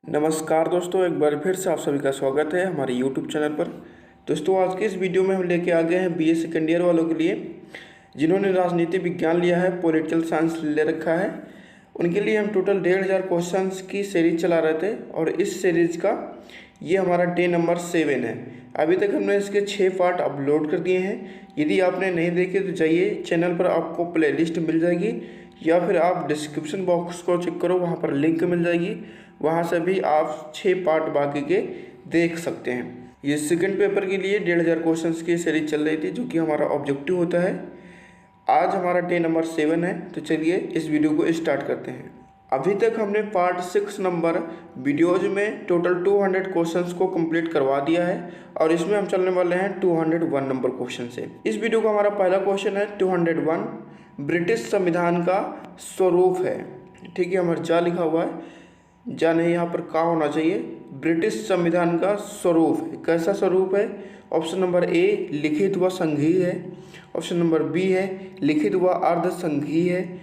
नमस्कार दोस्तों, एक बार फिर से आप सभी का स्वागत है हमारे YouTube चैनल पर। दोस्तों, आज के इस वीडियो में हम लेके आ गए हैं बीए सेकेंड ईयर वालों के लिए जिन्होंने राजनीति विज्ञान लिया है, पॉलिटिकल साइंस ले रखा है। उनके लिए हम टोटल 1500 क्वेश्चंस की सीरीज चला रहे थे और इस सीरीज का ये हमारा डे नंबर 7 है। अभी तक हमने इसके 6 पार्ट अपलोड कर दिए हैं। यदि आपने नहीं देखे तो जाइए चैनल पर, आपको प्लेलिस्ट मिल जाएगी या फिर आप डिस्क्रिप्शन बॉक्स को चेक करो, वहाँ पर लिंक मिल जाएगी, वहाँ से भी आप 6 पार्ट बाकी के देख सकते हैं। ये सेकंड पेपर के लिए 1500 क्वेश्चंस की सीरीज चल रही थी, जो कि हमारा ऑब्जेक्टिव होता है। आज हमारा डे नंबर 7 है, तो चलिए इस वीडियो को स्टार्ट करते हैं। अभी तक हमने पार्ट 6 नंबर वीडियोज में टोटल 200 क्वेश्चंस को कंप्लीट करवा दिया है और इसमें हम चलने वाले हैं 201 नंबर क्वेश्चन से। इस वीडियो का हमारा पहला क्वेश्चन है 201, ब्रिटिश संविधान का स्वरूप है। ठीक है, हमारा जा लिखा हुआ है, जा नहीं, यहाँ पर का होना चाहिए। ब्रिटिश संविधान का स्वरूप है, कैसा स्वरूप है? ऑप्शन नंबर ए लिखित व संघीय है, ऑप्शन नंबर बी है लिखित व अर्ध संघीय है,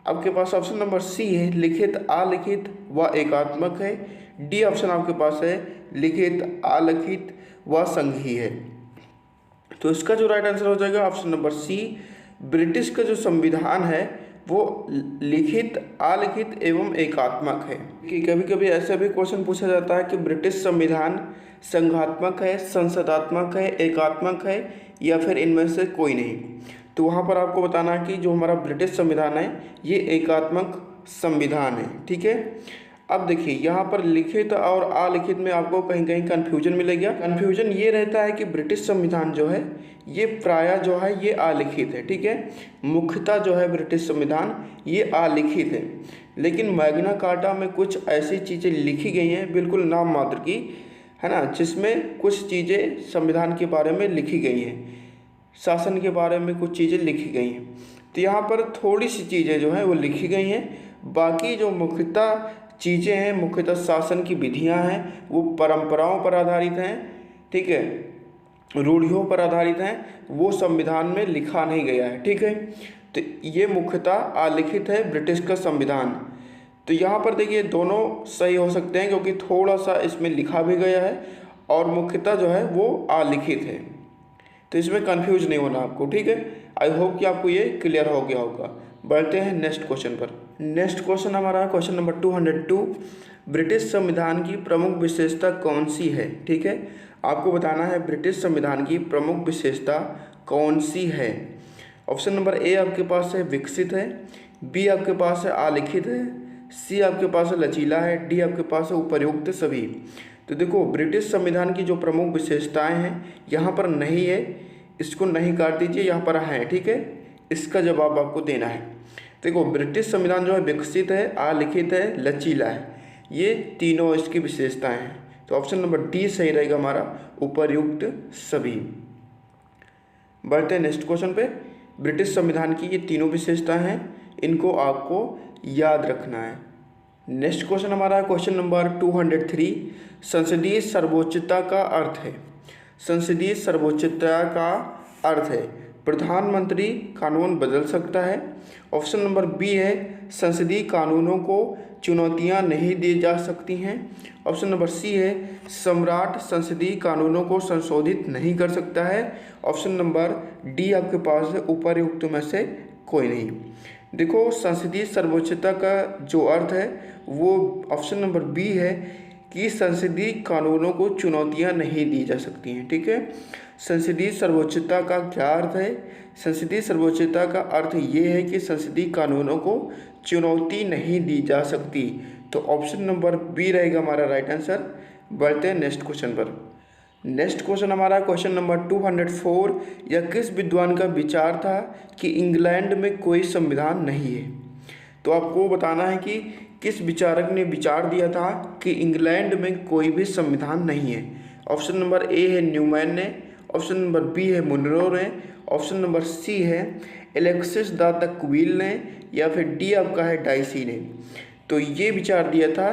आपके पास ऑप्शन नंबर सी है लिखित अलिखित व एकात्मक है, डी ऑप्शन आपके पास है लिखित अलिखित व संघीय है। तो इसका जो राइट आंसर हो जाएगा ऑप्शन नंबर सी। ब्रिटिश का जो संविधान है वो लिखित अलिखित एवं एकात्मक है। कि कभी कभी ऐसा भी क्वेश्चन पूछा जाता है कि ब्रिटिश संविधान संघात्मक है, संसदात्मक है, एकात्मक है या फिर इनमें से कोई नहीं। तो वहाँ पर आपको बताना है कि जो हमारा ब्रिटिश संविधान है ये एकात्मक संविधान है। ठीक है, अब देखिए यहाँ पर लिखित और अलिखित में आपको कहीं कहीं कन्फ्यूजन मिलेगा। कन्फ्यूजन ये रहता है कि ब्रिटिश संविधान जो है ये प्रायः जो है ये अलिखित है। ठीक है, मुख्यतः जो है ब्रिटिश संविधान ये अलिखित है, लेकिन मैग्ना कार्टा में कुछ ऐसी चीज़ें लिखी गई हैं बिल्कुल नाम मात्र की, है ना, जिसमें कुछ चीज़ें संविधान के बारे में लिखी गई हैं, शासन के बारे में कुछ चीज़ें लिखी गई हैं। तो यहाँ पर थोड़ी सी चीज़ें जो हैं वो लिखी गई हैं, बाकी जो मुख्यतः चीज़ें हैं, मुख्यतः शासन की विधियां हैं, वो परंपराओं पर आधारित हैं। ठीक है, रूढ़ियों पर आधारित हैं, वो संविधान में लिखा नहीं गया है। ठीक है, तो ये मुख्यतः अलिखित है ब्रिटिश का संविधान। तो यहाँ पर देखिए दोनों सही हो सकते हैं क्योंकि थोड़ा सा इसमें लिखा भी गया है और मुख्यतः जो है वो अलिखित है, तो इसमें कंफ्यूज नहीं होना आपको। ठीक है, आई होप कि आपको ये क्लियर हो गया होगा। बढ़ते हैं नेक्स्ट क्वेश्चन पर। नेक्स्ट क्वेश्चन हमारा है क्वेश्चन नंबर 202, ब्रिटिश संविधान की प्रमुख विशेषता कौन सी है? ठीक है, आपको बताना है ब्रिटिश संविधान की प्रमुख विशेषता कौन सी है। ऑप्शन नंबर ए आपके पास है विकसित है, बी आपके पास है अलिखित है, सी आपके पास है लचीला है, डी आपके पास है उपर्युक्त सभी। तो देखो ब्रिटिश संविधान की जो प्रमुख विशेषताएं हैं यहाँ पर नहीं है, इसको नहीं काट दीजिए, यहाँ पर है। ठीक है, इसका जवाब आपको देना है। देखो ब्रिटिश संविधान जो है विकसित है, अलिखित है, लचीला है, ये तीनों इसकी विशेषताएं हैं। तो ऑप्शन नंबर डी सही रहेगा हमारा, उपर्युक्त सभी। बढ़ते हैं नेक्स्ट क्वेश्चन पे। ब्रिटिश संविधान की ये तीनों विशेषताएं हैं, इनको आपको याद रखना है। नेक्स्ट क्वेश्चन हमारा है क्वेश्चन नंबर 203, संसदीय सर्वोच्चता का अर्थ है। संसदीय सर्वोच्चता का अर्थ है प्रधानमंत्री कानून बदल सकता है। ऑप्शन नंबर बी है संसदीय कानूनों को चुनौतियां नहीं दी जा सकती हैं। ऑप्शन नंबर सी है सम्राट संसदीय कानूनों को संशोधित नहीं कर सकता है। ऑप्शन नंबर डी आपके पास है उपर्युक्त में से कोई नहीं। देखो संसदीय सर्वोच्चता का जो अर्थ है वो ऑप्शन नंबर बी है कि संसदीय कानूनों को चुनौतियां नहीं दी जा सकती हैं। ठीक है, संसदीय सर्वोच्चता का क्या अर्थ है? संसदीय सर्वोच्चता का अर्थ ये है कि संसदीय कानूनों को चुनौती नहीं दी जा सकती। तो ऑप्शन नंबर बी रहेगा हमारा राइट आंसर। बढ़ते हैं नेक्स्ट क्वेश्चन पर। नेक्स्ट क्वेश्चन हमारा क्वेश्चन नंबर 204, यह किस विद्वान का विचार था कि इंग्लैंड में कोई संविधान नहीं है? तो आपको बताना है कि किस विचारक ने विचार दिया था कि इंग्लैंड में कोई भी संविधान नहीं है। ऑप्शन नंबर ए है न्यूमैन ने, ऑप्शन नंबर बी है मुनरो ने, ऑप्शन नंबर सी है एलेक्सिस द तकवील ने, या फिर डी आपका है डाइसी ने। तो ये विचार दिया था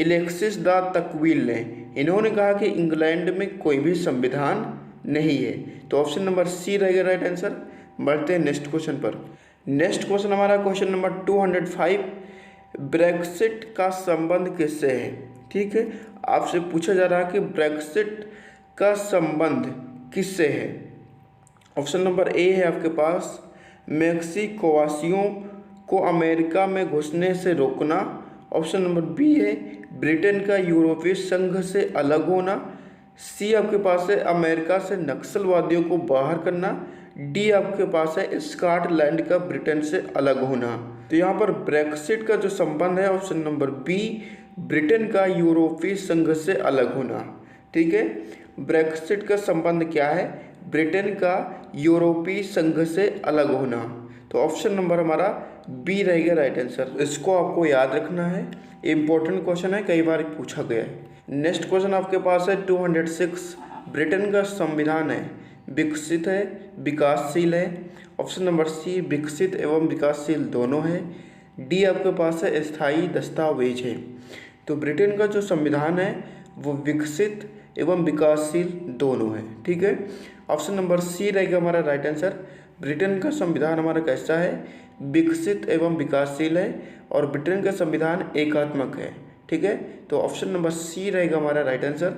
एलेक्सिस द तकवील ने। इन्होंने कहा कि इंग्लैंड में कोई भी संविधान नहीं है। तो ऑप्शन नंबर सी रहेगा राइट आंसर। बढ़ते हैं नेक्स्ट क्वेश्चन पर। नेक्स्ट क्वेश्चन हमारा क्वेश्चन नंबर 205, ब्रेक्सिट का संबंध किससे है? ठीक है। आपसे पूछा जा रहा है कि ब्रेक्सिट का संबंध किससे है। ऑप्शन नंबर ए है आपके पास मेक्सिकोवासियों को अमेरिका में घुसने से रोकना। ऑप्शन नंबर बी है ब्रिटेन का यूरोपीय संघ से अलग होना। सी आपके पास है अमेरिका से नक्सलवादियों को बाहर करना। डी आपके पास है स्कॉटलैंड का ब्रिटेन से अलग होना। तो यहाँ पर ब्रेक्सिट का जो संबंध है ऑप्शन नंबर बी ब्रिटेन का यूरोपीय संघ से अलग होना। ठीक है, ब्रेक्सिट का संबंध क्या है, ब्रिटेन का यूरोपीय संघ से अलग होना। तो ऑप्शन नंबर हमारा बी रहेगा राइट आंसर। इसको आपको याद रखना है, इम्पोर्टेंट क्वेश्चन है, कई बार पूछा गया है। नेक्स्ट क्वेश्चन आपके पास है 206 ब्रिटेन का संविधान है विकसित है विकासशील है। ऑप्शन नंबर सी विकसित एवं विकासशील दोनों है। डी आपके पास है स्थायी दस्तावेज है। तो ब्रिटेन का जो संविधान है वो विकसित एवं विकासशील दोनों है। ठीक है, ऑप्शन नंबर सी रहेगा हमारा राइट आंसर। ब्रिटेन का संविधान हमारा कैसा है, विकसित एवं विकासशील है और ब्रिटेन का संविधान एकात्मक है। ठीक है, तो ऑप्शन नंबर सी रहेगा हमारा राइट आंसर।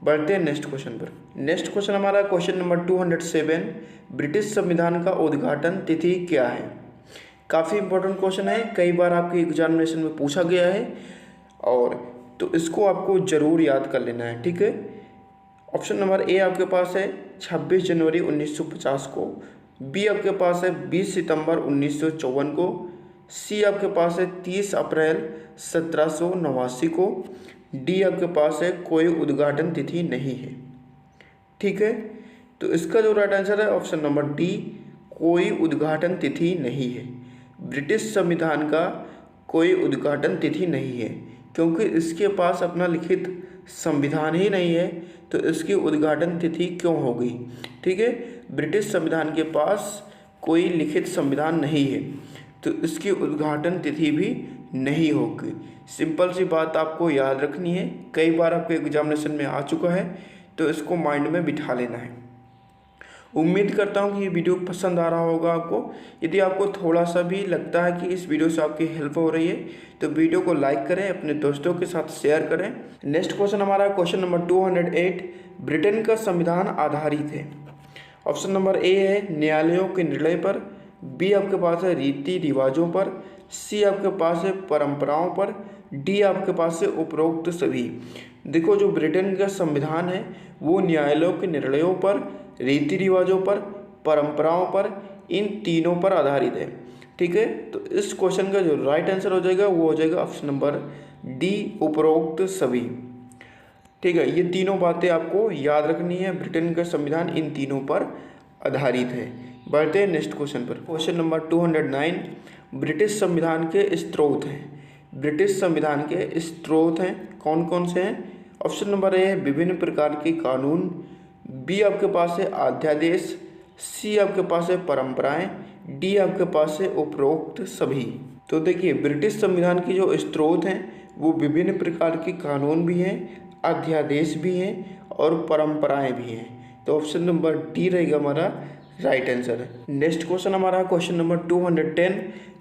बढ़ते हैं नेक्स्ट क्वेश्चन पर। नेक्स्ट क्वेश्चन हमारा क्वेश्चन नंबर 207 ब्रिटिश संविधान का उद्घाटन तिथि क्या है। काफ़ी इंपॉर्टेंट क्वेश्चन है, कई बार आपके एग्जामिनेशन में पूछा गया है और तो इसको आपको ज़रूर याद कर लेना है। ठीक है, ऑप्शन नंबर ए आपके पास है 26 जनवरी 1950 को। बी आपके पास है 20 सितंबर 1954 को। सी आपके पास है 30 अप्रैल 1789 को। डी आपके पास है कोई उद्घाटन तिथि नहीं है। ठीक है, तो इसका जो राइट आंसर है ऑप्शन नंबर डी कोई उद्घाटन तिथि नहीं है। ब्रिटिश संविधान का कोई उद्घाटन तिथि नहीं है क्योंकि इसके पास अपना लिखित संविधान ही नहीं है, तो इसकी उद्घाटन तिथि क्यों होगी। ठीक है, ब्रिटिश संविधान के पास कोई लिखित संविधान नहीं है तो इसकी उद्घाटन तिथि भी नहीं होगी। सिंपल सी बात आपको याद रखनी है, कई बार आपके एग्जामिनेशन में आ चुका है, तो इसको माइंड में बिठा लेना है। उम्मीद करता हूँ कि ये वीडियो पसंद आ रहा होगा आपको। यदि आपको थोड़ा सा भी लगता है कि इस वीडियो से आपकी हेल्प हो रही है तो वीडियो को लाइक करें, अपने दोस्तों के साथ शेयर करें। नेक्स्ट क्वेश्चन हमारा क्वेश्चन नंबर 208 ब्रिटेन का संविधान आधारित है। ऑप्शन नंबर ए है न्यायालयों के निर्णय पर। बी आपके पास है रीति रिवाजों पर। सी आपके पास है परंपराओं पर। डी आपके पास है उपरोक्त सभी। देखो, जो ब्रिटेन का संविधान है वो न्यायालयों के निर्णयों पर, रीति रिवाजों पर, परंपराओं पर, इन तीनों पर आधारित है। ठीक है, तो इस क्वेश्चन का जो राइट आंसर हो जाएगा वो हो जाएगा ऑप्शन नंबर डी उपरोक्त सभी। ठीक है, ये तीनों बातें आपको याद रखनी है, ब्रिटेन का संविधान इन तीनों पर आधारित है। बढ़ते हैं नेक्स्ट क्वेश्चन पर। क्वेश्चन नंबर 209 ब्रिटिश संविधान के स्रोत हैं। ब्रिटिश संविधान के स्रोत हैं कौन कौन से हैं। ऑप्शन नंबर ए है विभिन्न प्रकार के कानून। बी आपके पास है अध्यादेश। सी आपके पास है परंपराएं। डी आपके पास है उपरोक्त सभी। तो देखिए, ब्रिटिश संविधान की जो स्रोत हैं वो विभिन्न प्रकार के कानून भी हैं, अध्यादेश भी हैं और परंपराएं भी हैं। तो ऑप्शन नंबर डी रहेगा हमारा राइट आंसर। नेक्स्ट क्वेश्चन हमारा क्वेश्चन नंबर 210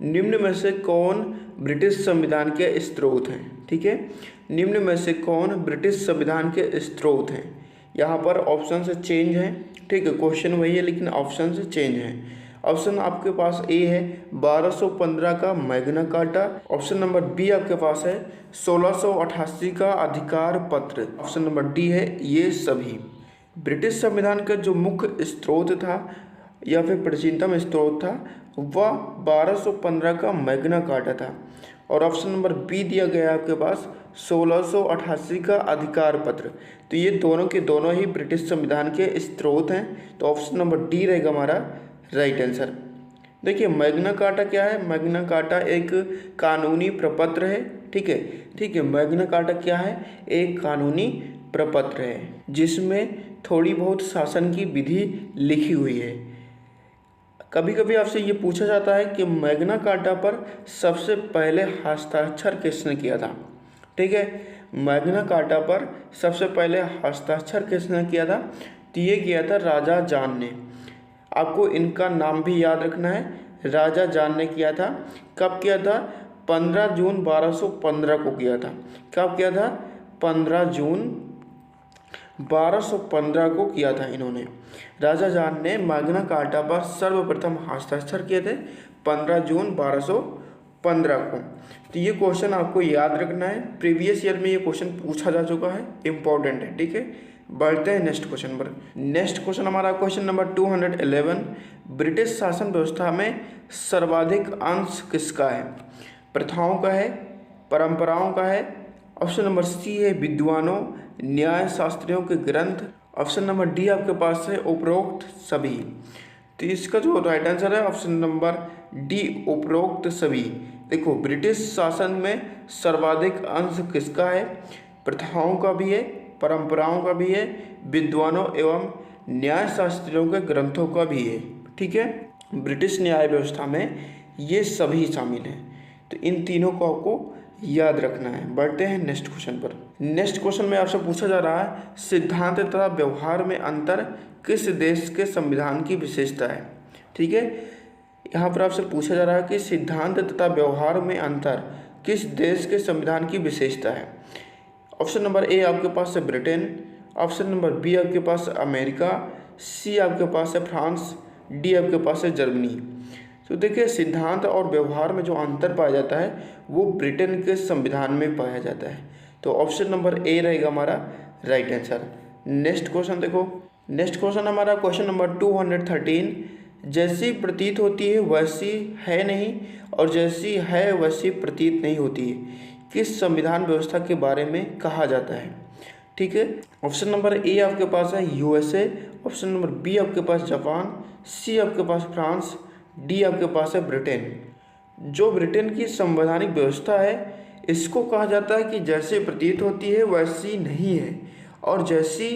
निम्न में से कौन ब्रिटिश संविधान के स्रोत हैं। ठीक है, निम्न में से कौन ब्रिटिश संविधान के स्रोत हैं। यहाँ पर ऑप्शन से चेंज है। ठीक है, क्वेश्चन वही है लेकिन ऑप्शन से चेंज है। ऑप्शन आपके पास ए है 1215 का Magna Carta. Option number B आपके पास है 1688 का अधिकार पत्र। ऑप्शन नंबर डी है ये सभी। ब्रिटिश संविधान का जो मुख्य स्रोत था या फिर प्राचीनतम स्रोत था वह 1215 का मैग्ना कार्टा था और ऑप्शन नंबर बी दिया गया है आपके पास 1688 का अधिकार पत्र। तो ये दोनों के दोनों ही ब्रिटिश संविधान के स्रोत हैं, तो ऑप्शन नंबर डी रहेगा हमारा राइट आंसर। देखिए, मैग्ना कार्टा क्या है, मैग्ना कार्टा एक कानूनी प्रपत्र है। ठीक है, मैग्ना कार्टा क्या है, एक कानूनी प्रपत्र है जिसमें थोड़ी बहुत शासन की विधि लिखी हुई है। कभी कभी आपसे ये पूछा जाता है कि मैग्ना कार्टा पर सबसे पहले हस्ताक्षर किसने किया था। ठीक है, मैग्ना कार्टा पर सबसे पहले हस्ताक्षर किसने किया था, तो ये किया था राजा जॉन ने। आपको इनका नाम भी याद रखना है। राजा जॉन ने किया था। कब किया था, 15 जून 1215 को किया था। कब किया था, 15 जून 1215 को किया था इन्होंने। राजा जॉन ने मैग्ना कार्टा पर सर्वप्रथम हस्ताक्षर किए थे 15 जून 1215 को। तो ये क्वेश्चन आपको याद रखना है, प्रीवियस ईयर में ये क्वेश्चन पूछा जा चुका है, इंपॉर्टेंट है, ठीक है। बढ़ते हैं नेक्स्ट क्वेश्चन पर। नेक्स्ट क्वेश्चन हमारा क्वेश्चन नंबर 211, ब्रिटिश शासन व्यवस्था में सर्वाधिक अंश किसका है? प्रथाओं का है, परंपराओं का है? ऑप्शन नंबर सी है विद्वानों, न्याय शास्त्रियों के ग्रंथ। ऑप्शन नंबर डी आपके पास है उपरोक्त सभी। तो इसका जो राइट आंसर है ऑप्शन नंबर डी, उपरोक्त सभी। देखो, ब्रिटिश शासन में सर्वाधिक अंश किसका है? प्रथाओं का भी है, परंपराओं का भी है, विद्वानों एवं न्याय शास्त्रियों के ग्रंथों का भी है, ठीक है। ब्रिटिश न्याय व्यवस्था में ये सभी शामिल हैं। तो इन तीनों को आपको याद रखना है। बढ़ते हैं नेक्स्ट क्वेश्चन पर। नेक्स्ट क्वेश्चन में आपसे पूछा जा रहा है, सिद्धांत तथा व्यवहार में अंतर किस देश के संविधान की विशेषता है? ठीक है, यहाँ पर आपसे पूछा जा रहा है कि सिद्धांत तथा व्यवहार में अंतर किस देश के संविधान की विशेषता है? ऑप्शन नंबर ए आपके पास है ब्रिटेन, ऑप्शन नंबर बी आपके पास है अमेरिका, सी आपके पास है फ्रांस, डी आपके पास है जर्मनी। तो देखिए, सिद्धांत और व्यवहार में जो अंतर पाया जाता है वो ब्रिटेन के संविधान में पाया जाता है। तो ऑप्शन नंबर ए रहेगा हमारा राइट आंसर। नेक्स्ट क्वेश्चन देखो, नेक्स्ट क्वेश्चन हमारा क्वेश्चन नंबर 213, जैसी प्रतीत होती है वैसी है नहीं और जैसी है वैसी प्रतीत नहीं होती है, किस संविधान व्यवस्था के बारे में कहा जाता है? ठीक है, ऑप्शन नंबर ए आपके पास है यूएसए, ऑप्शन नंबर बी आपके पास जापान, सी आपके पास फ्रांस, डी आपके पास है ब्रिटेन। जो ब्रिटेन की संवैधानिक व्यवस्था है इसको कहा जाता है कि जैसे प्रतीत होती है वैसी नहीं है और जैसी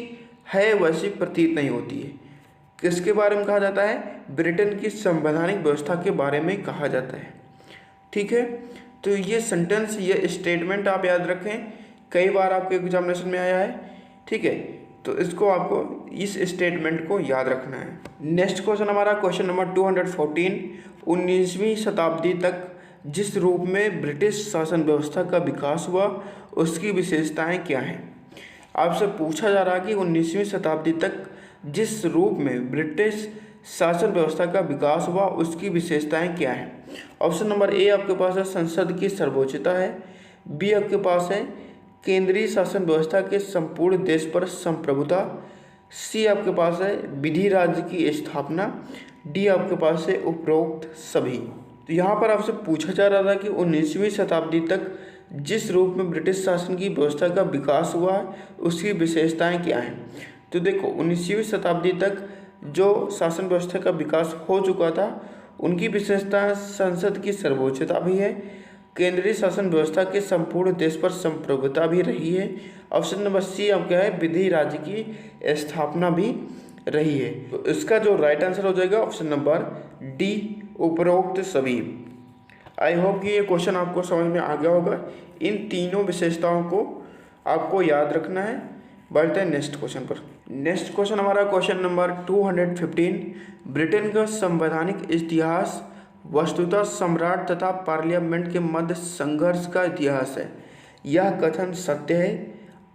है वैसी प्रतीत नहीं होती है। किसके बारे में कहा जाता है? ब्रिटेन की संवैधानिक व्यवस्था के बारे में कहा जाता है, ठीक है। तो ये सेंटेंस, ये स्टेटमेंट आप याद रखें, कई बार आपके एग्जामिनेशन में आया है, ठीक है। तो इसको आपको, इस स्टेटमेंट को याद रखना है। नेक्स्ट क्वेश्चन हमारा क्वेश्चन नंबर 214, 19वीं शताब्दी तक जिस रूप में ब्रिटिश शासन व्यवस्था का विकास हुआ उसकी विशेषताएं क्या हैं? आपसे पूछा जा रहा है कि 19वीं शताब्दी तक जिस रूप में ब्रिटिश शासन व्यवस्था का विकास हुआ उसकी विशेषताएं क्या हैं? ऑप्शन नंबर ए आपके पास है संसद की सर्वोच्चता है, बी आपके पास है केंद्रीय शासन व्यवस्था के संपूर्ण देश पर संप्रभुता, सी आपके पास है विधि राज्य की स्थापना, डी आपके पास है उपरोक्त सभी। तो यहाँ पर आपसे पूछा जा रहा था कि 19वीं शताब्दी तक जिस रूप में ब्रिटिश शासन की व्यवस्था का विकास हुआ है उसकी विशेषताएं क्या हैं? तो देखो, 19वीं शताब्दी तक जो शासन व्यवस्था का विकास हो चुका था उनकी विशेषताएं संसद की सर्वोच्चता भी है, केंद्रीय शासन व्यवस्था के संपूर्ण देश पर संप्रभुता भी रही है, ऑप्शन नंबर सी आपका है विधि राज्य की स्थापना भी रही है। तो इसका जो राइट आंसर हो जाएगा ऑप्शन नंबर डी, उपरोक्त सभी। आई होप कि ये क्वेश्चन आपको समझ में आ गया होगा। इन तीनों विशेषताओं को आपको याद रखना है। बढ़ते हैं नेक्स्ट क्वेश्चन पर। नेक्स्ट क्वेश्चन हमारा क्वेश्चन नंबर 215, ब्रिटेन का संवैधानिक इतिहास वस्तुतः सम्राट तथा पार्लियामेंट के मध्य संघर्ष का इतिहास है। यह कथन सत्य है,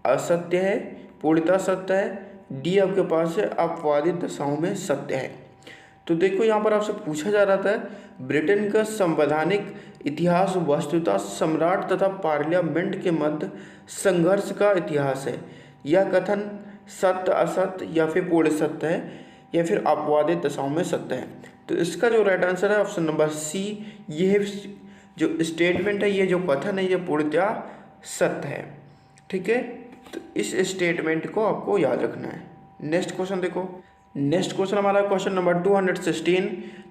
असत्य है, पूर्णतः सत्य है, डी आपके पास है अपवादित दशाओं में सत्य है। तो देखो, यहाँ पर आपसे पूछा जा रहा था ब्रिटेन का संवैधानिक इतिहास वस्तुतः सम्राट तथा पार्लियामेंट के मध्य संघर्ष का इतिहास है। यह कथन सत्य, असत्य या फिर पूर्ण सत्य है या फिर अपवादित दशाओं में सत्य है। तो इसका जो राइट आंसर है ऑप्शन नंबर सी, ये जो स्टेटमेंट है, ये जो कथन है, ये पूर्णतः सत्य है, ठीक है। तो इस स्टेटमेंट को आपको याद रखना है। नेक्स्ट क्वेश्चन देखो, नेक्स्ट क्वेश्चन हमारा क्वेश्चन नंबर 216,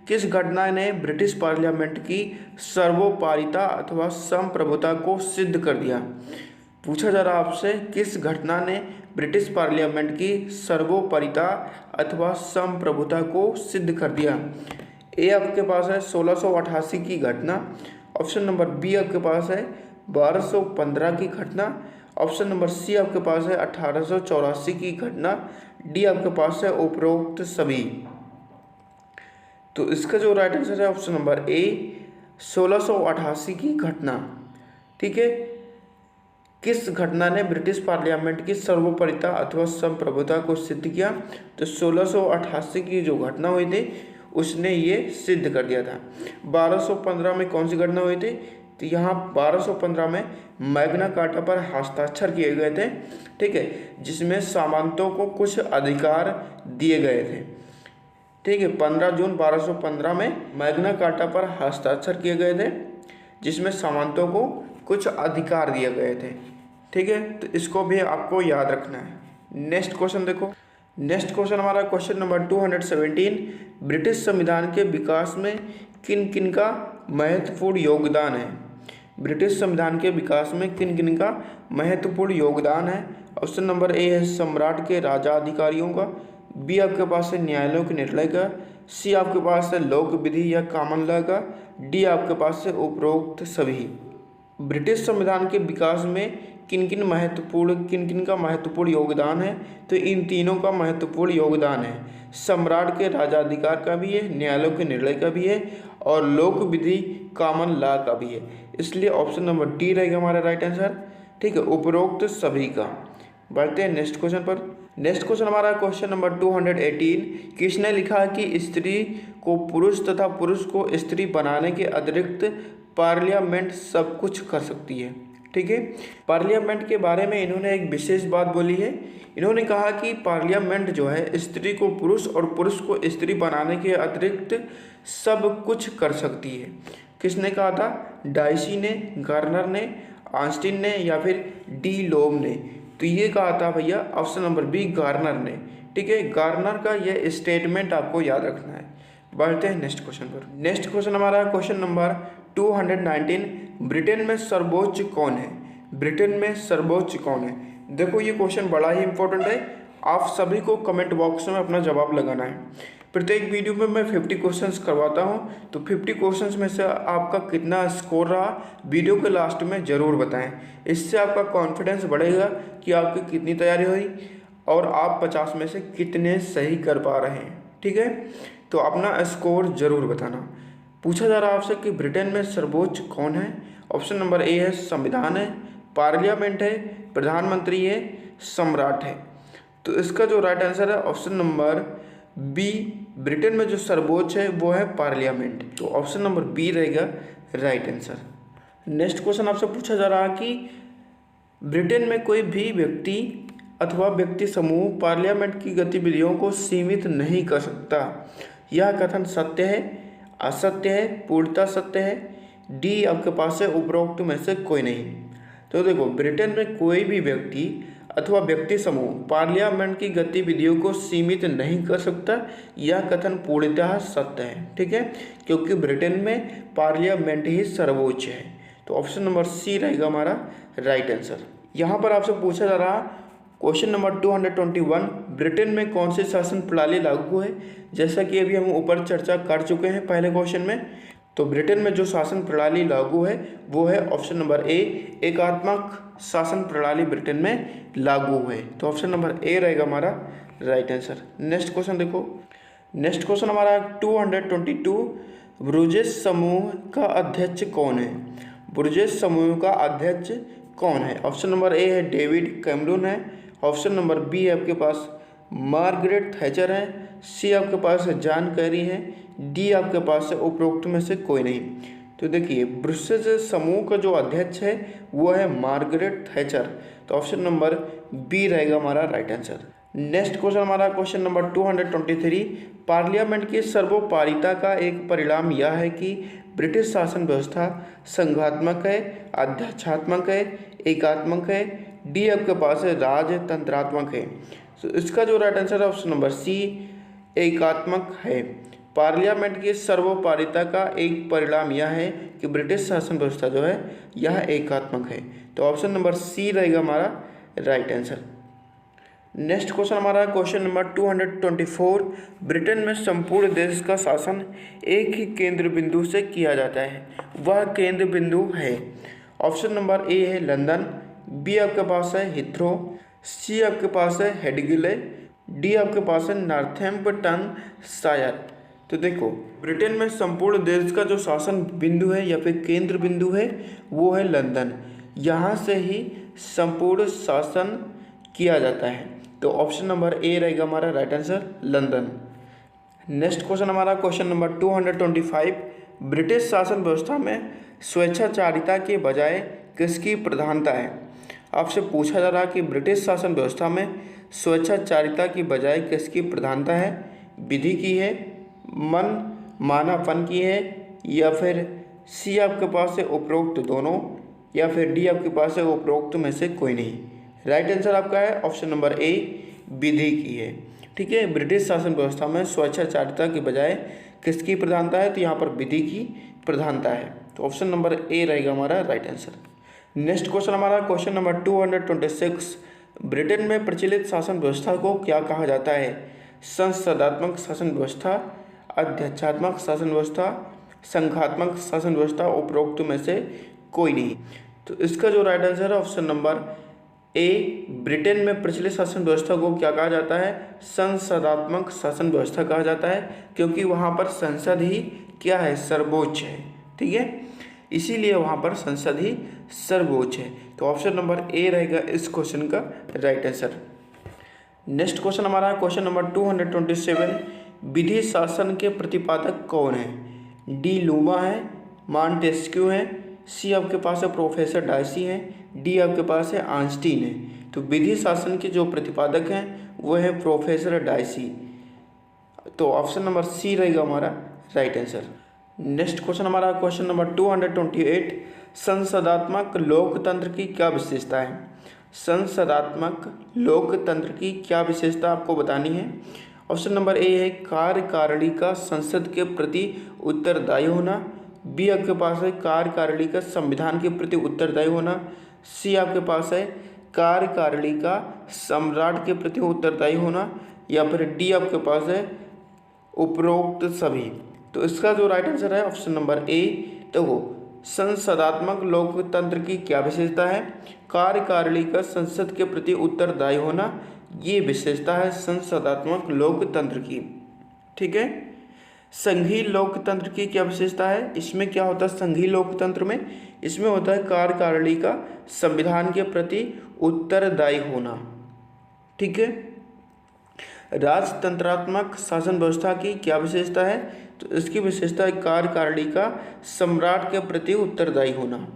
किस घटना ने ब्रिटिश पार्लियामेंट की सर्वोपरिता अथवा संप्रभुता को सिद्ध कर दिया? पूछा जा रहा आपसे किस घटना ने ब्रिटिश पार्लियामेंट की सर्वोपरिता अथवा संप्रभुता को सिद्ध कर दिया? ए आपके पास है 1688 की घटना, ऑप्शन नंबर बी आपके पास है 1215 की घटना, ऑप्शन नंबर सी आपके पास है 1884 की घटना, डी आपके पास है उपरोक्त सभी। तो इसका जो राइट आंसर है ऑप्शन नंबर ए 1688 की घटना, ठीक है। किस घटना ने ब्रिटिश पार्लियामेंट की सर्वोपरिता अथवा संप्रभुता को सिद्ध किया? तो 1688 की जो घटना हुई थी उसने ये सिद्ध कर दिया था। 1215 में कौन सी घटना हुई थी? तो यहाँ 1215 में मैग्ना कार्टा पर हस्ताक्षर किए गए थे, ठीक है, जिसमें सामंतों को कुछ अधिकार दिए गए थे, ठीक है। 15 जून 1215 में मैग्ना कार्टा पर हस्ताक्षर किए गए थे जिसमें सामंतों को कुछ अधिकार दिए गए थे, ठीक है। तो इसको भी आपको याद रखना है। नेक्स्ट क्वेश्चन देखो। नेक्स्ट क्वेश्चन हमारा क्वेश्चन नंबर 217, ब्रिटिश संविधान के विकास में किन किन का महत्वपूर्ण योगदान है? ब्रिटिश संविधान के विकास में किन किन का महत्वपूर्ण योगदान है? ऑप्शन नंबर ए है सम्राट के राजा अधिकारियों का, बी आपके पास है न्यायालयों के निर्णय का, सी आपके पास है लोक विधि या कॉमन लॉ का, डी आपके पास है उपरोक्त सभी। ब्रिटिश संविधान के विकास में किन किन का महत्वपूर्ण योगदान है? तो इन तीनों का महत्वपूर्ण योगदान है। सम्राट के राजाधिकार का भी है, न्यायालयों के निर्णय का भी है और लोक विधि कॉमन लॉ का भी है। इसलिए ऑप्शन नंबर डी रहेगा हमारा राइट आंसर, ठीक है, उपरोक्त सभी का। बढ़ते हैं नेक्स्ट क्वेश्चन पर। नेक्स्ट क्वेश्चन हमारा क्वेश्चन नंबर 218, किसने लिखा कि स्त्री को पुरुष तथा पुरुष को स्त्री बनाने के अतिरिक्त पार्लियामेंट सब कुछ कर सकती है? ठीक है, पार्लियामेंट के बारे में इन्होंने एक विशेष बात बोली है। इन्होंने कहा कि पार्लियामेंट जो है स्त्री को पुरुष और पुरुष को स्त्री बनाने के अतिरिक्त सब कुछ कर सकती है। किसने कहा था? डाइसी ने, गार्नर ने, आंस्टीन ने या फिर डी लोब ने? तो ये कहा था भैया ऑप्शन नंबर बी गार्नर ने, ठीक है। गार्नर का यह स्टेटमेंट आपको याद रखना है। बढ़ते हैं नेक्स्ट क्वेश्चन पर। नेक्स्ट क्वेश्चन हमारा क्वेश्चन नंबर 219, ब्रिटेन में सर्वोच्च कौन है? ब्रिटेन में सर्वोच्च कौन है? देखो ये क्वेश्चन बड़ा ही इंपॉर्टेंट है, आप सभी को कमेंट बॉक्स में अपना जवाब लगाना है। प्रत्येक वीडियो में मैं 50 क्वेश्चंस करवाता हूं, तो 50 क्वेश्चंस में से आपका कितना स्कोर रहा वीडियो के लास्ट में ज़रूर बताएं। इससे आपका कॉन्फिडेंस बढ़ेगा कि आपकी कितनी तैयारी हुई और आप 50 में से कितने सही कर पा रहे हैं, ठीक है। तो अपना स्कोर ज़रूर बताना। पूछा जा रहा है आपसे कि ब्रिटेन में सर्वोच्च कौन है? ऑप्शन नंबर ए है संविधान है, पार्लियामेंट है, प्रधानमंत्री है, सम्राट है। तो इसका जो राइट आंसर है ऑप्शन नंबर बी, ब्रिटेन में जो सर्वोच्च है वो है पार्लियामेंट। तो ऑप्शन नंबर बी रहेगा राइट आंसर। नेक्स्ट क्वेश्चन आपसे पूछा जा रहा है कि ब्रिटेन में कोई भी व्यक्ति अथवा व्यक्ति समूह पार्लियामेंट की गतिविधियों को सीमित नहीं कर सकता। यह कथन सत्य है, असत्य है, पूर्णतः सत्य है? डी आपके पास है उपरोक्त में से कोई नहीं। तो देखो ब्रिटेन में कोई भी व्यक्ति अथवा व्यक्ति समूह पार्लियामेंट की गतिविधियों को सीमित नहीं कर सकता, यह कथन पूर्णतः सत्य है, ठीक है, क्योंकि ब्रिटेन में पार्लियामेंट ही सर्वोच्च है। तो ऑप्शन नंबर सी रहेगा हमारा राइट आंसर। यहाँ पर आपसे पूछा जा रहा क्वेश्चन नंबर 221, ब्रिटेन में कौन सी शासन प्रणाली लागू है? जैसा कि अभी हम ऊपर चर्चा कर चुके हैं पहले क्वेश्चन में, तो ब्रिटेन में जो शासन प्रणाली लागू है वो है ऑप्शन नंबर ए, एकात्मक शासन प्रणाली ब्रिटेन में लागू है। तो ऑप्शन नंबर ए रहेगा हमारा राइट आंसर। नेक्स्ट क्वेश्चन देखो। नेक्स्ट क्वेश्चन हमारा 222, ब्रुजेस समूह का अध्यक्ष कौन है? ब्रुजेस समूह का अध्यक्ष कौन है? ऑप्शन नंबर ए है डेविड कैमरून है, ऑप्शन नंबर बी है आपके पास मार्गरेट थैचर है, सी आपके पास जॉन कैरी है, डी आपके पास है उपरोक्त में से कोई नहीं। तो देखिए ब्रुसेस समूह का जो अध्यक्ष है वो है मार्गरेट थैचर। तो ऑप्शन नंबर बी रहेगा हमारा राइट आंसर। नेक्स्ट क्वेश्चन हमारा क्वेश्चन नंबर 223, पार्लियामेंट की सर्वोपरिता का एक परिणाम यह है कि ब्रिटिश शासन व्यवस्था संघात्मक है, अध्यक्षात्मक है, एकात्मक है, डी आपके पास है राजतंत्रात्मक है। तो इसका जो राइट आंसर है ऑप्शन नंबर सी, एकात्मक है। पार्लियामेंट की सर्वोपरिता का एक परिणाम यह है कि ब्रिटिश शासन व्यवस्था जो है यह एकात्मक है। तो ऑप्शन नंबर सी रहेगा हमारा राइट आंसर। नेक्स्ट क्वेश्चन हमारा क्वेश्चन नंबर 224, ब्रिटेन में संपूर्ण देश का शासन एक ही केंद्र बिंदु से किया जाता है, वह केंद्र बिंदु है? ऑप्शन नंबर ए है लंदन, बी आपके पास है हिथ्रो, सी आपके पास है हेडगिले, डी आपके पास है नॉर्थैम्पटन शायर। तो देखो ब्रिटेन में संपूर्ण देश का जो शासन बिंदु है या फिर केंद्र बिंदु है वो है लंदन। यहाँ से ही संपूर्ण शासन किया जाता है? तो ऑप्शन नंबर ए रहेगा हमारा right answer, London. Next question हमारा क्वेश्चन नंबर 225, ब्रिटिश शासन व्यवस्था में स्वेच्छाचारिता के बजाय किसकी प्रधानता है? आपसे पूछा जा रहा कि ब्रिटिश शासन व्यवस्था में स्वेच्छाचारिता की बजाय किसकी प्रधानता है? विधि की है, मानापन की है, या फिर सी आपके पास है उपरोक्त दोनों, या फिर डी आपके पास है उपरोक्त में से कोई नहीं। राइट आंसर आपका है ऑप्शन नंबर ए, विधि की है। ठीक है, ब्रिटिश शासन व्यवस्था में स्वेच्छाचारिता के बजाय किसकी प्रधानता है? तो यहाँ पर विधि की प्रधानता है। तो ऑप्शन नंबर ए रहेगा हमारा राइट आंसर। नेक्स्ट क्वेश्चन हमारा क्वेश्चन नंबर 226, ब्रिटेन में प्रचलित शासन व्यवस्था को क्या कहा जाता है? संसदात्मक शासन व्यवस्था, अध्यक्षात्मक शासन व्यवस्था, संघात्मक शासन व्यवस्था, उपरोक्त में से कोई नहीं। तो इसका जो राइट आंसर है ऑप्शन नंबर ए, ब्रिटेन में प्रचलित शासन व्यवस्था को क्या कहा जाता है? संसदात्मक शासन व्यवस्था कहा जाता है, क्योंकि वहाँ पर संसद ही क्या है? सर्वोच्च है। ठीक है, इसीलिए वहाँ पर संसद ही सर्वोच्च है। तो ऑप्शन नंबर ए रहेगा इस क्वेश्चन का राइट आंसर। नेक्स्ट क्वेश्चन हमारा क्वेश्चन नंबर 227, विधि शासन के प्रतिपादक कौन है? डी लूमा है, मॉन्टेस्क्यू है, सी आपके पास है प्रोफेसर डायसी है, डी आपके पास है आइंस्टीन है। तो विधि शासन के जो प्रतिपादक हैं वो है प्रोफेसर डायसी। तो ऑप्शन नंबर सी रहेगा हमारा राइट आंसर। नेक्स्ट क्वेश्चन हमारा क्वेश्चन नंबर 228, संसदात्मक लोकतंत्र की क्या विशेषता है? संसदात्मक लोकतंत्र की क्या विशेषता आपको बतानी है? ऑप्शन नंबर ए है कार्यकारिणी का संसद के प्रति उत्तरदायी होना, बी आपके पास है कार्यकारिणी का संविधान के प्रति उत्तरदायी होना, सी आपके पास है कार्यकारिणी का सम्राट के प्रति उत्तरदायी होना, या फिर डी आपके पास है उपरोक्त सभी। तो इसका जो राइट आंसर है ऑप्शन नंबर ए। तो वो संसदात्मक लोकतंत्र की क्या विशेषता है? कार्यकारिणी का संसद के प्रति उत्तरदायी होना, ये विशेषता है संसदात्मक लोकतंत्र की। ठीक है, संघीय लोकतंत्र की क्या विशेषता है? इसमें क्या होता है संघीय लोकतंत्र में? इसमें होता है कार्यकारिणी का संविधान के प्रति उत्तरदायी होना। ठीक है, राजतंत्रात्मक शासन व्यवस्था की क्या विशेषता है? तो इसकी विशेषता है कार्यकारिणी का सम्राट के प्रति उत्तरदायी होना।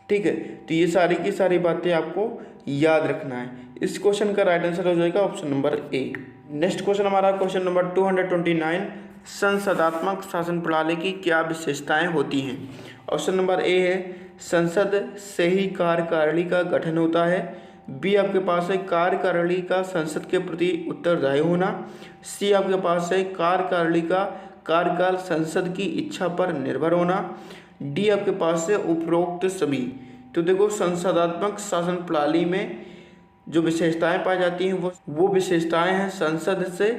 ठीक है, तो ये सारी की सारी बातें आपको याद रखना है। इस क्वेश्चन का राइट आंसर हो जाएगा option number A. Next question हमारा क्वेश्चन नंबर 229, संसदात्मक शासन प्रणाली की क्या विशेषताएं होती हैं? ऑप्शन नंबर ए है संसद से ही कार्यकारिणी का गठन होता है, बी आपके पास है कार्यकारिणी का संसद के प्रति उत्तरदायी होना, सी आपके पास है कार्यकारिणी का कार्यकाल संसद की इच्छा पर निर्भर होना, डी आपके पास है उपरोक्त सभी। तो देखो, संसदात्मक शासन प्रणाली में जो विशेषताएं पाई जाती हैं वो विशेषताएं हैं संसद से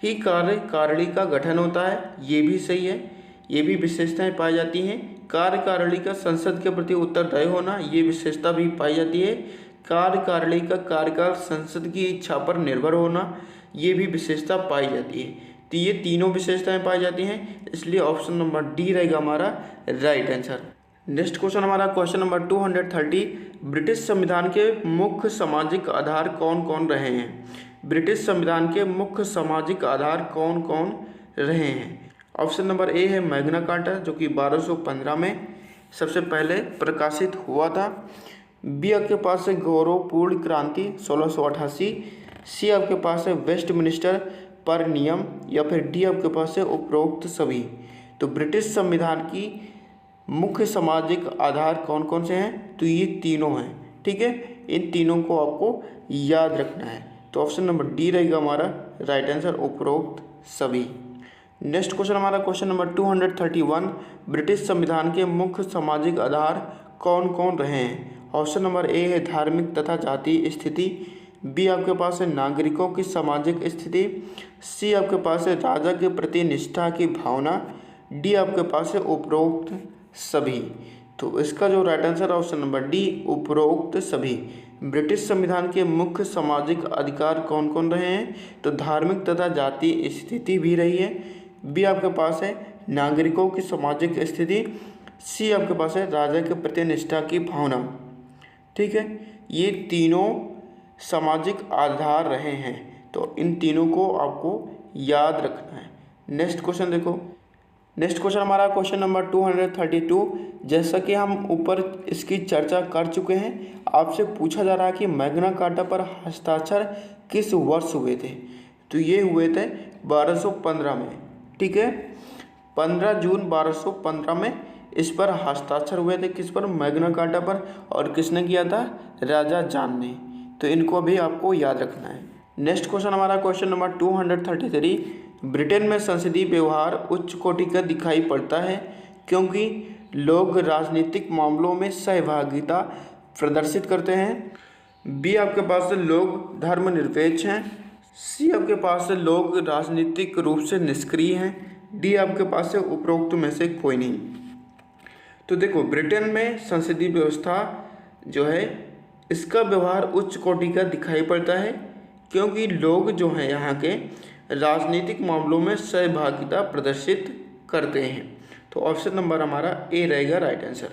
ही कार्यकारिणी का गठन होता है, ये भी सही है, ये भी विशेषताएं पाई जाती हैं। कार्यकारिणी का संसद के प्रति उत्तरदायी होना, ये विशेषता भी पाई जाती है। कार्यकारिणी का कार्यकाल संसद की इच्छा पर निर्भर होना, ये भी विशेषता पाई जाती है। तो ये तीनों विशेषताएं पाई जाती हैं, इसलिए ऑप्शन नंबर डी रहेगा हमारा राइट आंसर। नेक्स्ट क्वेश्चन हमारा क्वेश्चन नंबर 230, ब्रिटिश संविधान के मुख्य सामाजिक आधार कौन कौन रहे हैं? ब्रिटिश संविधान के मुख्य सामाजिक आधार कौन कौन रहे हैं? ऑप्शन नंबर ए है मैग्ना कार्टा, जो कि 1215 में सबसे पहले प्रकाशित हुआ था, बी आपके पास है गौरवपूर्ण क्रांति 1688, सी आपके पास है वेस्टमिनिस्टर पर नियम, या फिर डी आपके पास है उपरोक्त सभी। तो ब्रिटिश संविधान की मुख्य सामाजिक आधार कौन कौन से हैं? तो ये तीनों हैं। ठीक है, इन तीनों को आपको याद रखना है। तो ऑप्शन नंबर डी रहेगा हमारा राइट आंसर, उपरोक्त सभी। नेक्स्ट क्वेश्चन हमारा क्वेश्चन नंबर 231, ब्रिटिश संविधान के मुख्य सामाजिक आधार कौन कौन रहे हैं? ऑप्शन नंबर ए है धार्मिक तथा जातीय स्थिति, बी आपके पास है नागरिकों की सामाजिक स्थिति, सी आपके पास है राजा के प्रति निष्ठा की भावना, डी आपके पास है उपरोक्त सभी। तो इसका जो राइट आंसर है ऑप्शन नंबर डी, उपरोक्त सभी। ब्रिटिश संविधान के मुख्य सामाजिक अधिकार कौन कौन रहे हैं? तो धार्मिक तथा जातीय स्थिति भी रही है, बी आपके पास है नागरिकों की सामाजिक स्थिति, सी आपके पास है राजा के प्रति निष्ठा की भावना। ठीक है, ये तीनों सामाजिक आधार रहे हैं। तो इन तीनों को आपको याद रखना है। नेक्स्ट क्वेश्चन देखो। नेक्स्ट क्वेश्चन हमारा क्वेश्चन नंबर 232। जैसा कि हम ऊपर इसकी चर्चा कर चुके हैं, आपसे पूछा जा रहा है कि मैग्ना कार्टा पर हस्ताक्षर किस वर्ष हुए थे। तो ये हुए थे 1215 में। ठीक है, 15 जून 1215 में इस पर हस्ताक्षर हुए थे। किस पर? मैग्ना कार्टा पर। और किसने किया था? राजा जॉन ने। तो इनको भी आपको याद रखना है। नेक्स्ट क्वेश्चन हमारा क्वेश्चन नंबर 233। ब्रिटेन में संसदीय व्यवहार उच्च कोटि का दिखाई पड़ता है क्योंकि लोग राजनीतिक मामलों में सहभागिता प्रदर्शित करते हैं। बी आपके पास लोग धर्मनिरपेक्ष हैं। सी आपके पास लोग राजनीतिक रूप से निष्क्रिय हैं। डी आपके पास उपरोक्त में से कोई नहीं। तो देखो, ब्रिटेन में संसदीय व्यवस्था जो है इसका व्यवहार उच्च कोटि का दिखाई पड़ता है क्योंकि लोग जो हैं यहाँ के राजनीतिक मामलों में सहभागिता प्रदर्शित करते हैं। तो ऑप्शन नंबर हमारा ए रहेगा राइट आंसर।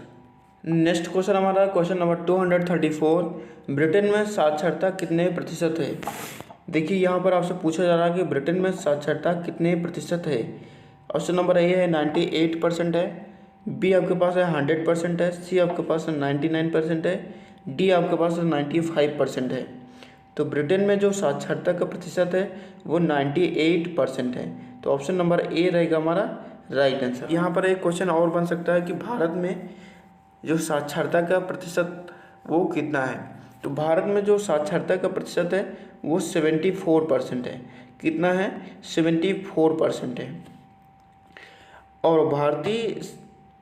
नेक्स्ट क्वेश्चन हमारा क्वेश्चन नंबर 234। ब्रिटेन में साक्षरता कितने प्रतिशत है। देखिए, यहाँ पर आपसे पूछा जा रहा है कि ब्रिटेन में साक्षरता कितने प्रतिशत है। ऑप्शन नंबर ए है 98% है। बी आपके पास है 100% है। सी आपके पास 99% है। डी आपके पास 95% है। तो ब्रिटेन में जो साक्षरता का प्रतिशत है वो 98% है। तो ऑप्शन नंबर ए रहेगा हमारा राइट आंसर। यहाँ पर एक क्वेश्चन और बन सकता है कि भारत में जो साक्षरता का प्रतिशत वो कितना है। तो भारत में जो साक्षरता का प्रतिशत है वो 74% है। कितना है? 74% है। और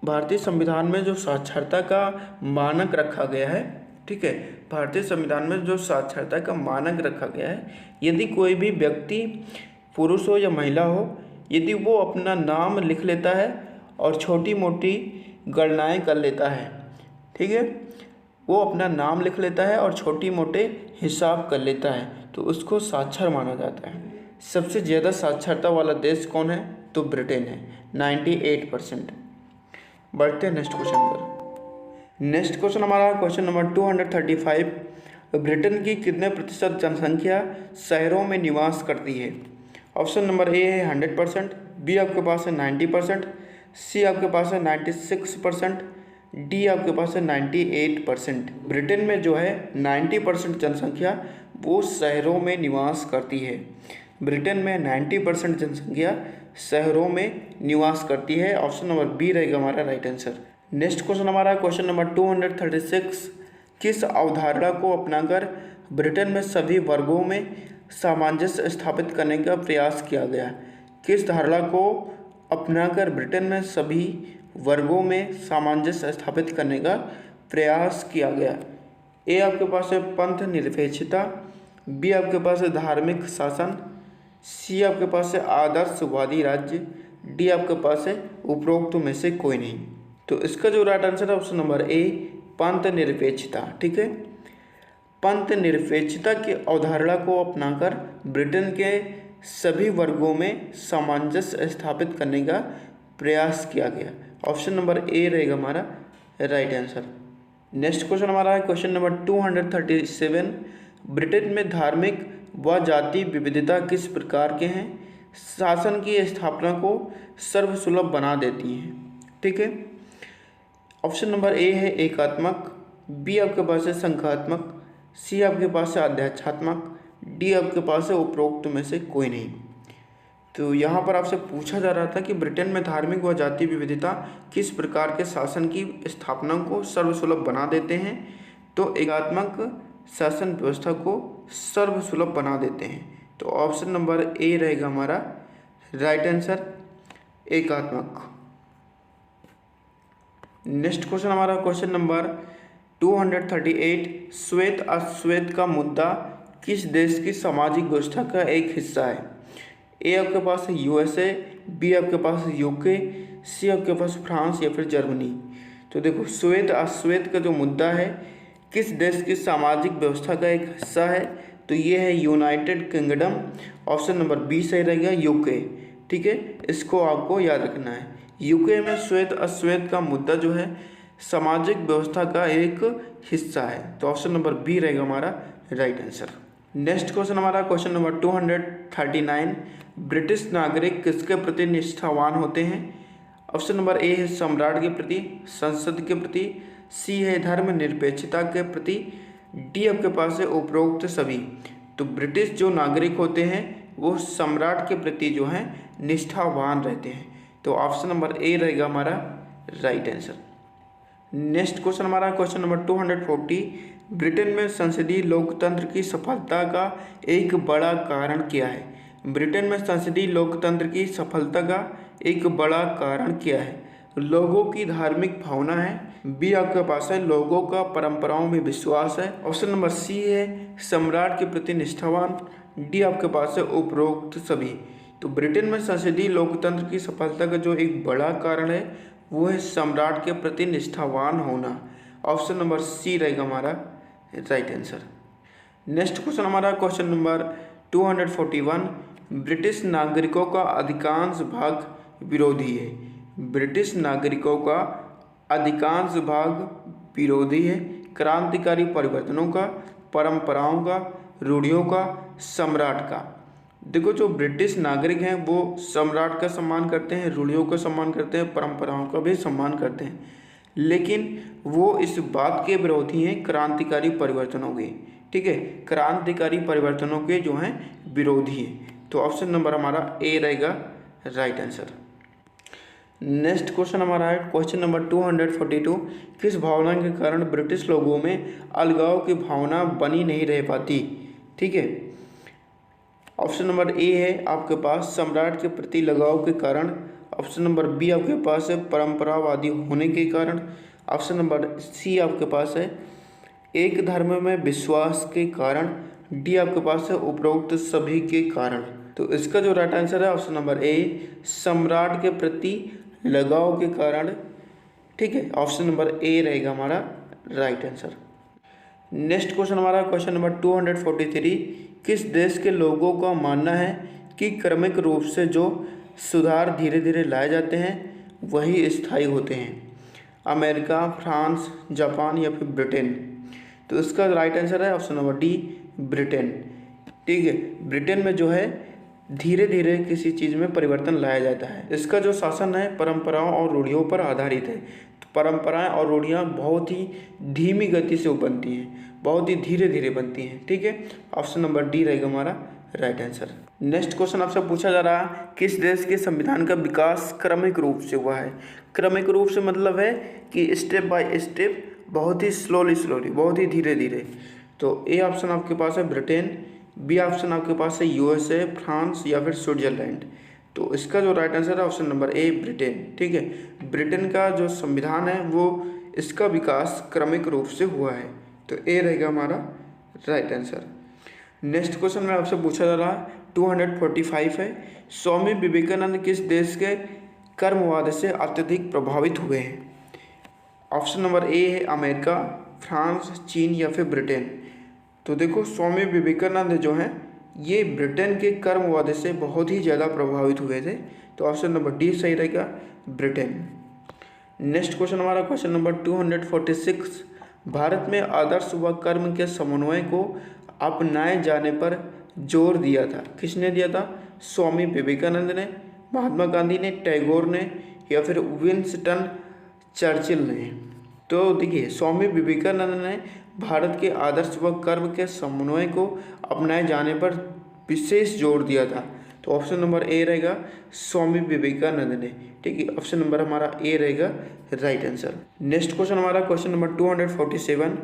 भारतीय संविधान में जो साक्षरता का मानक रखा गया है, ठीक है, भारतीय संविधान में जो साक्षरता का मानक रखा गया है, यदि कोई भी व्यक्ति पुरुष हो या महिला हो, यदि वो अपना नाम लिख लेता है और छोटी मोटी गणनाएं कर लेता है, ठीक है, वो अपना नाम लिख लेता है और छोटी मोटे हिसाब कर लेता है, तो उसको साक्षर माना जाता है। सबसे ज़्यादा साक्षरता वाला देश कौन है? तो ब्रिटेन है, 98%। बढ़ते हैं नेक्स्ट क्वेश्चन पर। नेक्स्ट क्वेश्चन हमारा क्वेश्चन नंबर 235। ब्रिटेन की कितने प्रतिशत जनसंख्या शहरों में निवास करती है। ऑप्शन नंबर ए है 100%। बी आपके पास है 90%। सी आपके पास है 96%। डी आपके पास है 98%। ब्रिटेन में जो है 90% जनसंख्या वो शहरों में निवास करती है। ब्रिटेन में 90% जनसंख्या शहरों में निवास करती है। ऑप्शन नंबर बी रहेगा हमारा राइट आंसर। नेक्स्ट क्वेश्चन हमारा क्वेश्चन नंबर 236। किस अवधारणा को अपनाकर ब्रिटेन में सभी वर्गों में सामंजस्य स्थापित करने का प्रयास किया गया। किस धारणा को अपनाकर ब्रिटेन में सभी वर्गों में सामंजस्य स्थापित करने का प्रयास किया गया। ए आपके पास है पंथ निरपेक्षता। बी आपके पास है धार्मिक शासन। सी आपके पास है आदर्शवादी राज्य। डी आपके पास है उपरोक्त में से कोई नहीं। तो इसका जो राइट आंसर है ऑप्शन नंबर ए पंथ निरपेक्षता। ठीक है, पंथ निरपेक्षता की अवधारणा को अपनाकर ब्रिटेन के सभी वर्गों में सामंजस्य स्थापित करने का प्रयास किया गया। ऑप्शन नंबर ए रहेगा हमारा राइट आंसर। नेक्स्ट क्वेश्चन हमारा है क्वेश्चन नंबर 237। ब्रिटेन में धार्मिक व जाति विविधता किस प्रकार के हैं शासन की स्थापना को सर्वसुलभ बना देती हैं। ठीक है, ऑप्शन नंबर ए है एकात्मक। बी आपके पास है संघात्मक। सी आपके पास है अध्यात्मात्मक। डी आपके पास है उपरोक्त में से कोई नहीं। तो यहाँ पर आपसे पूछा जा रहा था कि ब्रिटेन में धार्मिक व जाति विविधता किस प्रकार के शासन की स्थापना को सर्वसुलभ बना देते हैं। तो एकात्मक शासन व्यवस्था को सर्वसुलभ बना देते हैं। तो ऑप्शन नंबर ए रहेगा हमारा राइट आंसर, एकात्मक। नेक्स्ट क्वेश्चन हमारा क्वेश्चन नंबर 238। श्वेत अश्वेत का मुद्दा किस देश की सामाजिक व्यवस्था का एक हिस्सा है। ए आपके पास है यूएसए। बी आपके पास है यूके। सी आपके पास फ्रांस या फिर जर्मनी। तो देखो, श्वेत अश्वेत का जो मुद्दा है किस देश की सामाजिक व्यवस्था का एक हिस्सा है, तो ये है United Kingdom. Option number B सही रहेगा, यूके। ठीक है, इसको आपको याद रखना है। यूके में श्वेत अश्वेत का मुद्दा जो है सामाजिक व्यवस्था का एक हिस्सा है। तो ऑप्शन नंबर बी रहेगा हमारा राइट आंसर। नेक्स्ट क्वेश्चन हमारा क्वेश्चन नंबर 239, ब्रिटिश नागरिक किसके प्रति निष्ठावान होते हैं? ऑप्शन नंबर ए है सम्राट के प्रति, संसद के प्रति, सी है धर्मनिरपेक्षता के प्रति, डी आपके पास है उपरोक्त सभी। तो ब्रिटिश जो नागरिक होते हैं वो सम्राट के प्रति जो है निष्ठावान रहते हैं। तो ऑप्शन नंबर ए रहेगा हमारा राइट आंसर। नेक्स्ट क्वेश्चन हमारा क्वेश्चन नंबर 240, ब्रिटेन में संसदीय लोकतंत्र की सफलता का एक बड़ा कारण क्या है? ब्रिटेन में संसदीय लोकतंत्र की सफलता का एक बड़ा कारण क्या है? लोगों की धार्मिक भावना है, बी आपके पास है लोगों का परंपराओं में विश्वास है, ऑप्शन नंबर सी है सम्राट के प्रति निष्ठावान, डी आपके पास है उपरोक्त सभी। तो ब्रिटेन में संसदीय लोकतंत्र की सफलता का जो एक बड़ा कारण है वो है सम्राट के प्रति निष्ठावान होना। ऑप्शन नंबर सी रहेगा हमारा राइट आंसर। नेक्स्ट क्वेश्चन हमारा क्वेश्चन नंबर 241, ब्रिटिश नागरिकों का अधिकांश भाग विरोधी है। ब्रिटिश नागरिकों का अधिकांश भाग विरोधी है क्रांतिकारी परिवर्तनों का, परंपराओं का, रूढ़ियों का, सम्राट का। देखो जो ब्रिटिश नागरिक हैं वो सम्राट का सम्मान करते हैं, रूढ़ियों का सम्मान करते हैं, परंपराओं का भी सम्मान करते हैं, लेकिन वो इस बात के विरोधी हैं क्रांतिकारी परिवर्तनों के। ठीक है, क्रांतिकारी परिवर्तनों के जो हैं विरोधी हैं। तो ऑप्शन नंबर हमारा ए रहेगा राइट आंसर। नेक्स्ट क्वेश्चन हमारा है क्वेश्चन नंबर 242, किस भावना के कारण ब्रिटिश लोगों में अलगाव की भावना बनी नहीं रह पाती? ठीक है, ऑप्शन नंबर ए है आपके पास सम्राट के प्रति लगाव के कारण, ऑप्शन नंबर बी आपके पास है परंपरावादी होने के कारण, ऑप्शन नंबर सी आपके पास है एक धर्म में विश्वास के कारण, डी आपके पास है उपरोक्त सभी के कारण। तो इसका जो राइट आंसर है ऑप्शन नंबर ए सम्राट के प्रति लगाव के कारण। ठीक है, ऑप्शन नंबर ए रहेगा हमारा राइट आंसर। नेक्स्ट क्वेश्चन हमारा क्वेश्चन नंबर 243, किस देश के लोगों का मानना है कि क्रमिक रूप से जो सुधार धीरे धीरे लाए जाते हैं वही स्थायी होते हैं? अमेरिका, फ्रांस, जापान या फिर ब्रिटेन? तो इसका राइट आंसर है ऑप्शन नंबर डी ब्रिटेन। ठीक है, ब्रिटेन में जो है धीरे धीरे किसी चीज़ में परिवर्तन लाया जाता है। इसका जो शासन है परंपराओं और रूढ़ियों पर आधारित है। तो परंपराएं और रूढ़ियाँ बहुत ही धीमी गति से बनती हैं, बहुत ही धीरे धीरे बनती हैं। ठीक है, ऑप्शन नंबर डी रहेगा हमारा राइट आंसर। नेक्स्ट क्वेश्चन आपसे पूछा जा रहा है किस देश के संविधान का विकास क्रमिक रूप से हुआ है? क्रमिक रूप से मतलब है कि स्टेप बाय स्टेप, बहुत ही स्लोली, बहुत ही धीरे धीरे। तो ए ऑप्शन आपके पास है ब्रिटेन, बी ऑप्शन आपके पास है यूएसए, फ्रांस या फिर स्विट्जरलैंड। तो इसका जो राइट आंसर है ऑप्शन नंबर ए ब्रिटेन। ठीक है, ब्रिटेन का जो संविधान है वो इसका विकास क्रमिक रूप से हुआ है। तो ए रहेगा हमारा राइट आंसर। नेक्स्ट क्वेश्चन में आपसे पूछा जा रहा है 245 है, स्वामी विवेकानंद किस देश के कर्मवाद से अत्यधिक प्रभावित हुए हैं? ऑप्शन नंबर ए है अमेरिका, फ्रांस, चीन या फिर ब्रिटेन। तो देखो स्वामी विवेकानंद जो हैं ये ब्रिटेन के कर्मवाद से बहुत ही ज़्यादा प्रभावित हुए थे। तो ऑप्शन नंबर डी सही रहेगा ब्रिटेन। नेक्स्ट क्वेश्चन हमारा क्वेश्चन नंबर 246, भारत में आदर्श व कर्म के समन्वय को अपनाए जाने पर जोर दिया था, किसने दिया था? स्वामी विवेकानंद ने, महात्मा गांधी ने, टैगोर ने या फिर विंस्टन चर्चिल ने? तो देखिए स्वामी विवेकानंद ने भारत के आदर्श व कर्म के समन्वय को अपनाए जाने पर विशेष जोर दिया था। तो ऑप्शन नंबर ए रहेगा स्वामी विवेकानंद ने। ठीक है, ऑप्शन नंबर हमारा ए रहेगा राइट आंसर। नेक्स्ट क्वेश्चन हमारा क्वेश्चन नंबर 247,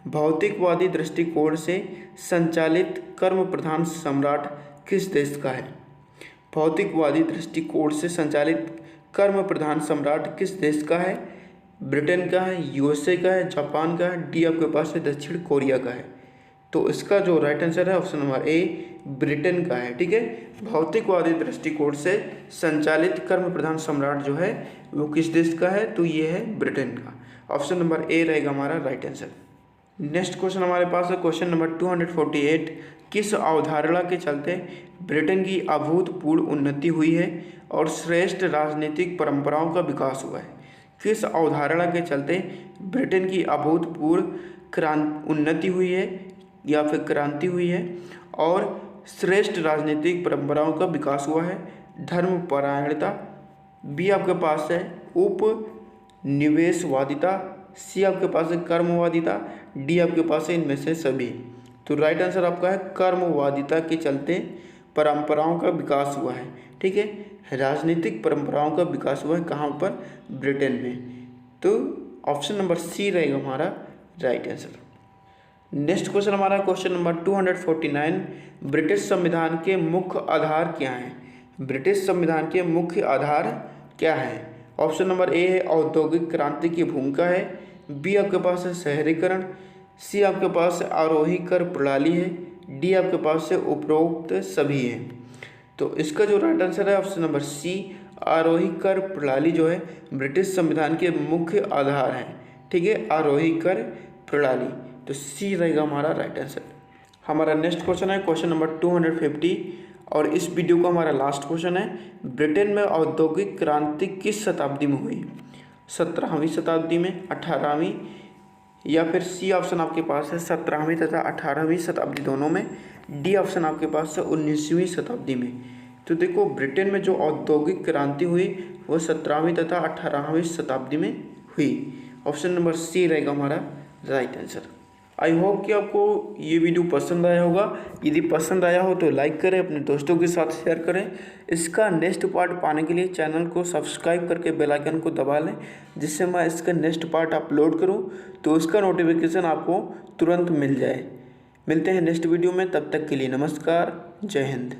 भौतिकवादी दृष्टिकोण से संचालित कर्म प्रधान सम्राट किस देश का है? भौतिकवादी दृष्टिकोण से संचालित कर्म प्रधान सम्राट किस देश का है? ब्रिटेन का है, यूएसए का है, जापान का है, डी आपके पास है दक्षिण कोरिया का है? तो इसका जो राइट आंसर है ऑप्शन नंबर ए ब्रिटेन का है। ठीक है, भौतिकवादी दृष्टिकोण से संचालित कर्म प्रधान सम्राट जो है वो किस देश का है? तो ये है ब्रिटेन का। ऑप्शन नंबर ए रहेगा हमारा राइट आंसर। नेक्स्ट क्वेश्चन हमारे पास है क्वेश्चन नंबर 248, किस अवधारणा के चलते ब्रिटेन की अभूतपूर्व उन्नति हुई है और श्रेष्ठ राजनीतिक परंपराओं का विकास हुआ है? किस अवधारणा के चलते ब्रिटेन की अभूतपूर्व उन्नति हुई है या फिर क्रांति हुई है? और श्रेष्ठ राजनीतिक परंपराओं का विकास हुआ है। धर्मपरायणता, बी आपके पास है उपनिवेशवादिता, सी आपके पास है कर्मवादिता, डी आपके पास है इनमें से सभी। तो राइट आंसर आपका है कर्मवादिता के चलते परंपराओं का विकास हुआ है। ठीक है, राजनीतिक परंपराओं का विकास हुआ है कहाँ पर? ब्रिटेन में। तो ऑप्शन नंबर सी रहेगा हमारा राइट आंसर। नेक्स्ट क्वेश्चन हमारा क्वेश्चन नंबर 249, ब्रिटिश संविधान के मुख्य आधार क्या हैं? ब्रिटिश संविधान के मुख्य आधार क्या है? ऑप्शन नंबर ए है औद्योगिक क्रांति की भूमिका है, बी आपके पास है शहरीकरण, सी आपके पास आरोही कर प्रणाली है, डी आपके पास से उपरोक्त सभी है। तो इसका जो राइट आंसर है ऑप्शन नंबर सी, आरोही कर प्रणाली जो है ब्रिटिश संविधान के मुख्य आधार है। ठीक है, आरोही कर प्रणाली, तो सी रहेगा हमारा राइट आंसर। हमारा नेक्स्ट क्वेश्चन है क्वेश्चन नंबर 250 और इस वीडियो का हमारा लास्ट क्वेश्चन है, ब्रिटेन में औद्योगिक क्रांति किस शताब्दी में हुई? 17वीं शताब्दी में, 18वीं, या फिर सी ऑप्शन आपके पास है 17वीं तथा 18वीं शताब्दी दोनों में, डी ऑप्शन आपके पास है 19वीं शताब्दी में। तो देखो ब्रिटेन में जो औद्योगिक क्रांति हुई वो 17वीं तथा 18वीं शताब्दी में हुई। ऑप्शन नंबर सी रहेगा हमारा राइट आंसर। आई होप कि आपको ये वीडियो पसंद आया होगा। यदि पसंद आया हो तो लाइक करें, अपने दोस्तों के साथ शेयर करें। इसका नेक्स्ट पार्ट पाने के लिए चैनल को सब्सक्राइब करके बेल आइकन को दबा लें, जिससे मैं इसका नेक्स्ट पार्ट अपलोड करूं तो उसका नोटिफिकेशन आपको तुरंत मिल जाए। मिलते हैं नेक्स्ट वीडियो में, तब तक के लिए नमस्कार, जय हिंद।